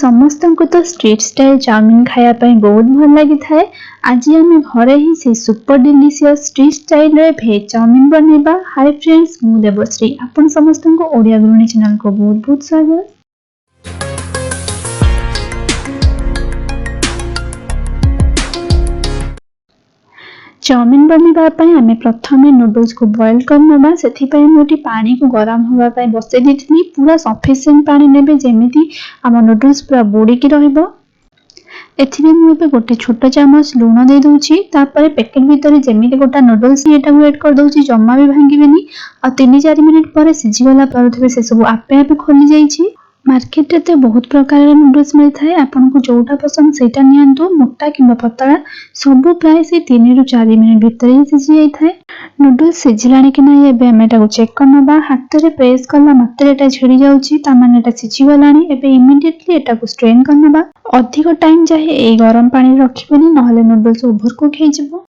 समस्त को तो स्ट्रीट स्टाइल चाउमिन खायापाई बहुत भल लगी थाए। आज आम घरे ही से सुपर डिलीशियस स्ट्रीट स्टाइल भेज चाउमिन बनैबा। हाय फ्रेंड्स, मु देवश्री आपन समस्त को ओडिया गृहिणी चैनल को बहुत बहुत स्वागत। चाउमिन बनवाई आम प्रथम नूडल्स को बॉयल करना। से पानी को गरम होगापाई बसई दी। पूरा सफिशिएंट पानी नेबे जेमिति आम नूडल्स पूरा बुड़ीकी रहिबो। एथिरे मुझे गोटे छोट चामच लुण दे दूची। तापर पैकेट भीतर जेमिति गोटा नूडल्स एड कर दूची, जमा भी भांगीबेनी। आ 3-4 मिनिट पर सिझीगला पर से सब आपे आपे खोली जाइछि। मार्केट तो बहुत प्रकार नूडल्स मिलता है, आपन को जोटा पसंद सेटा नियंतु। मोटा किंबा पतला सब प्राय से 3-4 मिनिट भीतर ही सिझी जाइए। नूडल्स सिझिलानी कि ना एबे हम एटा को चेक करनबा। हाथ रे प्रेस करला मात्रे एटा छिड़ी जाउची, ता माने एटा सिझी गलानी। एबे इमीडिएटली एटा को स्ट्रेन करनबा। अधिक टाइम जाहे ए गरम पानी रखिबेनी, नहले नूडल्स ओभर कुक हे जिवो।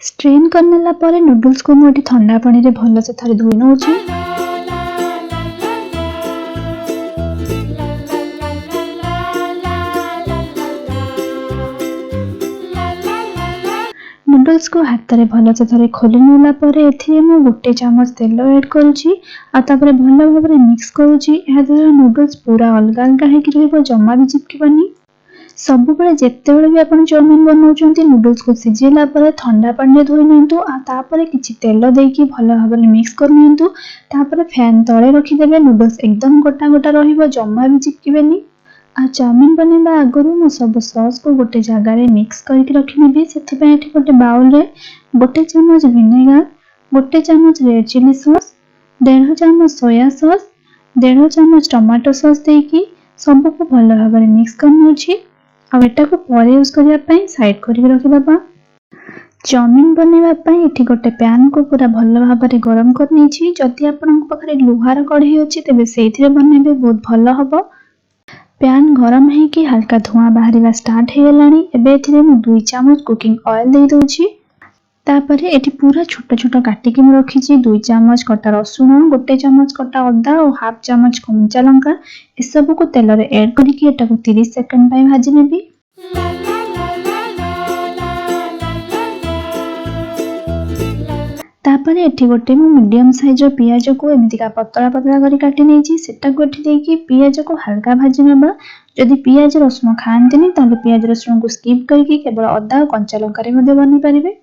स्ट्रेन करनेला परे नूडल्स को मुझे ठंडा पानी रे भल से थरे धोई नउची। नूडल्स को हाथ रे भल से थरे खोली नेला परे एथिरे मु गोटे चामच तेल ऐड करूची। आ तापरे भल भाबरे मिक्स करूची। एहा द्वारा नूडल्स पूरा अलग अलग हेकि रहइबो, जमा भी चिपकिबनी। सब बेले जेते बेले भी आपण चाउमिन बनाउछंती नूडल्स को सिझेला परे ठंडा पानी धोई नियंतु। आ तापरे किछि तेल देकी भल भाबरे मिक्स कर नियंतु। तापरे फैन तळे रखि देबे। नूडल्स एकदम गोटा गोटा रहिबो, जमा भी चिपकिबेनी। आ चाउमिन बनेबा आगरु मु सब सॉस को गोटे जगह रे मिक्स करके रखि नेबी। सेति पय एठी गोटे बाउल रे गोटे चम्मच विनेगर, गोटे चम्मच रेड चिली सॉस, 1.5 चम्मच सोया सॉस, 1.5 चम्मच टमाटो सॉस देकी सब को भल भाबरे मिक्स करनोछि। आ एटा को पर यूज करिया पई साइड करके रखि दबा। चाउमिन बनेबा पई एठी गोटे पैन को पूरा भल भाबरे गरम कर नेछि। जदि आपन पाखरे लोहार कढ़ई अछि तबे सेथिरे बनेबे बहुत भल हबो। पैन गरम है कि हल्का धुआं बाहरिबा स्टार्ट हे गलानी। एबे एथिरे मु 2 चम्मच कुकिंग ऑयल दे दोछि। तापरे एठी पूरा छोट छोट काटी के मु रखिछि। 2 चम्मच कटा रसुण, गोटे चम्मच कटा अदा और हाफ चम्मच कंचा लंका ए सब को तेल रे ऐड करके एटा को 30 सेकंड पय भाजी नेबी। तापरे एठी गोटे मु मीडियम साइज रो पियाज को एमितिका पतला पतला करी काटी नेछि। सेटा को एठी देकी पियाज को हल्का भाजी नेबा। जदि पियाज रसुण खाआंतिनी ताले पियाज रसुण को स्किप करके केवल अदा और कंचा लंका रे मध्ये बनि परिबे।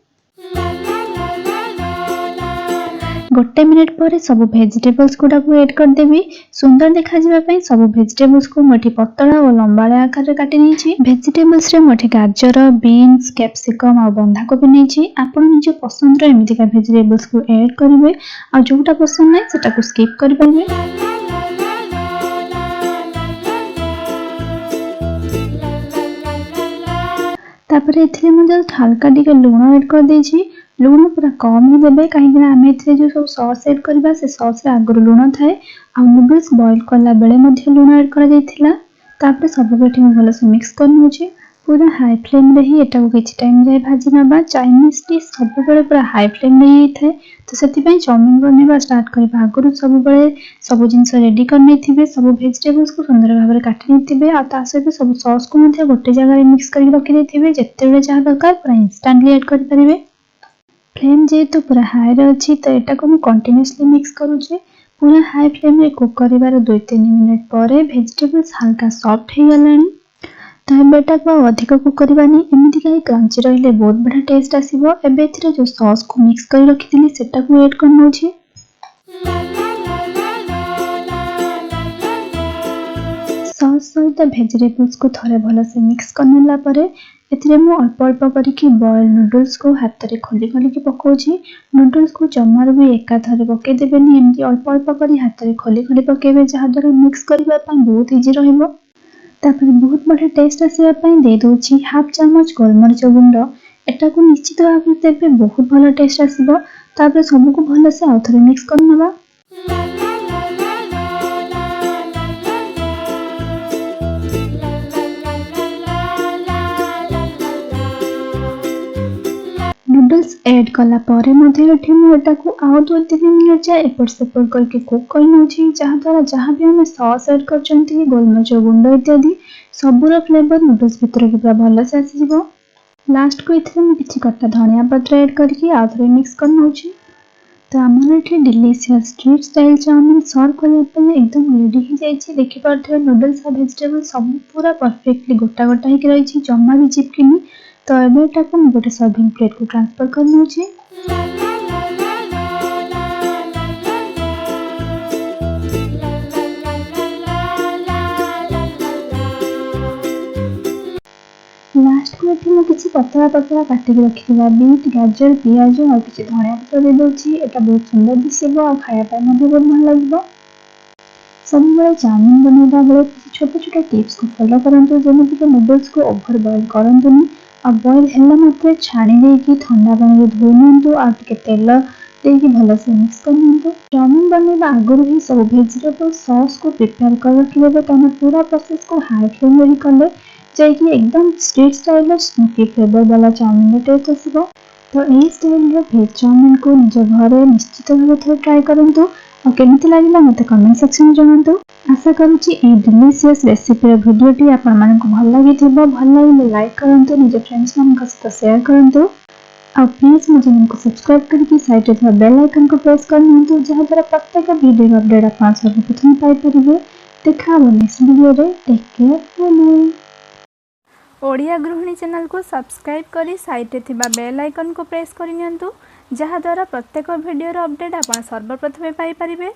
गोटे मिनिट पर सब वेजिटेबल्स गुडा को ऐड कर देबी। सुंदर देखा जिबा पई सब वेजिटेबल्स को मोठी पतला और लंबा आकार रे काटी नेछि। वेजिटेबल्स रे मोठी गाजर, बीन्स, कैप्सिकम और बंधाकोबी नेछि। आपण निज पसंद रो एमितिका वेजिटेबल्स को ऐड करिवे और जोटा पसंद नै सेटा को स्किप करि परिबे। तापरे एथिरे मु जस्ट हल्का टिके लूण ऐड कर देछि। लूण पूरा कम ही देबे, कहीं आम एथिरे जो सब सॉस ऐड करबा से सॉस रे आगुर लूण थाए। आ नूडल्स बॉयल करला बेले मध्ये लूण ऐड करा जायथिला। तापरे सब बेठी मु भल से मिक्स कर नउछि। पूरा हाई फ्लेम रे ही एटा को किछि टाइम जाय भाजी नबा। चाइनीज डिश सब बेले पूरा हाई फ्लेम रे ही थाए, तो सेति पय चाउमिन बनेबा स्टार्ट करबा आगुर सब बेले सब जिंस रेडी कर नेथिबे। सब वेजिटेबल्स को सुंदर भाबरे काटी नेथिबे। आ ता सहित सब सॉस को मध्ये गोटे जगह रे मिक्स करके रखि देथिबे। जेते बेले जहा दरकार पूरा इंस्टेंटली ऐड कर परिबे। फ्लेम जेहेतु पूरा हाई रे अछि तो एटा को मु कंटीन्यूअसली मिक्स करूछि। पूरा हाई फ्लेम रे कुक करिवार 2-3 मिनिट परे वेजिटेबल्स हल्का सॉफ्ट हे गलानी। तो एबे एटा को अधिक कुक करबानी, एमिति काई क्रंची रहिले बहुत बढ़िया टेस्ट आसीबो। एबे एथिरे जो सॉस को मिक्स कर रखिथिली सेटा को ऐड करनोछि। सॉस सहित वेजिटेबल्स को थरे भल से मिक्स करनेला परे एथिरे मु अल्प अल्प करिकी बॉयल नूडल्स को हाथ रे खोली खोली के पकोछि। नूडल्स को जमार भी एका थरे पके देबेनी, एमती अल्प अल्प करी हाथ रे खोली खोली पकेबे, जहा द्वारा मिक्स करबा पय बहुत इजी रहइबो। तापर बहुत बढ़िया टेस्ट आसीबा पय दे दोछि हाफ चम्मच गोलमरिच गुंड। एटा को निश्चित भाबे देबे, बहुत भलो टेस्ट आसीबो। तापर सब को भलो से आउथरे मिक्स करनबा। नूडल्स ऐड कला परे मध्ये एठी मु एटाकू आउ 2-3 मिनिट जाए एपट सेपट करके कुक कर नउछि जहा द्वारा जहा भी हम सॉस ऐड करचंती गोलमरिच गुंड इत्यादि सबुर फ्लेवर नूडल्स भीतर के पूरा भल से आसी जिवो। लास्ट को इथिरे मु किछि कट्टा धनिया पत्र ऐड करके आ थोड़े मिक्स कर नउछि। तो आमर एठी डिलीशियस स्ट्रीट स्टाइल चाउमीन सर्व करबा पे एकदम रेडी हो जाइछि। देखि पारथि नूडल्स आ वेजिटेबल सब पूरा परफेक्टली गोटा गोटा हे रही जम्मा भी चिपकिनी। तो एबे एटाकू मु गोटे सर्विंग प्लेट को ट्रांसफर कर नउछि। लास्ट को एठी मु किछि पतला पतला काटि के रखिबा बीट गाजर पियाज और किछि धनिया पत्र दे दोछि। एटा बहुत सुंदर दिसिबो और खाया पाए मध्ये बहुत भल लागबो। सब बेले चाउमीन बनेबा बेले छोटे छोटे टिप्स को फॉलो करंतु जेमिति कि नूडल्स को ओवर बॉईल करंतुनी आ बॉईल हेला मात्रे छाणी देकी ठंडा पानी रे धोई नियंतु आ टिके तेल देकी भल से मिक्स कर नियंतु। चाउमीन बनेबा आगुरु ही सब वेजिटेबल सॉस को प्रिपेयर कर रखिबे तने पूरा प्रोसेस को हाई फ्लेम रे ही करले जाइए एकदम स्ट्रीट स्टाइल स्मोकी फ्लेवर वाला चाउमीन टेस्ट आसो। तो यही स्टाइल भेज चाउमीन को निज घर निश्चित भाव थे ट्राए करंतु और केमिति लागला मते कमेंट सेक्शन में जणांतु। आशा करूची ए डिलीशियस रेसिपी वीडियोटी आपण मानकु भल लागिथिबो। भल लागिले लाइक करंतु निज फ्रेंड्स मानक सहित शेयर करंतु और प्लीज मो चैनल को सब्सक्राइब करके साइड रे बेल आइकन को प्रेस कर नियंतु जहा द्वारा प्रत्येक वीडियो अपडेट आपण सर्वप्रथम पाई परिबे। देखा नेक्स्ट वीडियो रे। Take care bye. ओडिया गृहिणी चैनल को सब्सक्राइब करी साइट थिबा बेल आइकन को प्रेस करिनियंतु जहा द्वारा प्रत्येक वीडियो रो अपडेट आपण सर्वप्रथम पाई परिबे।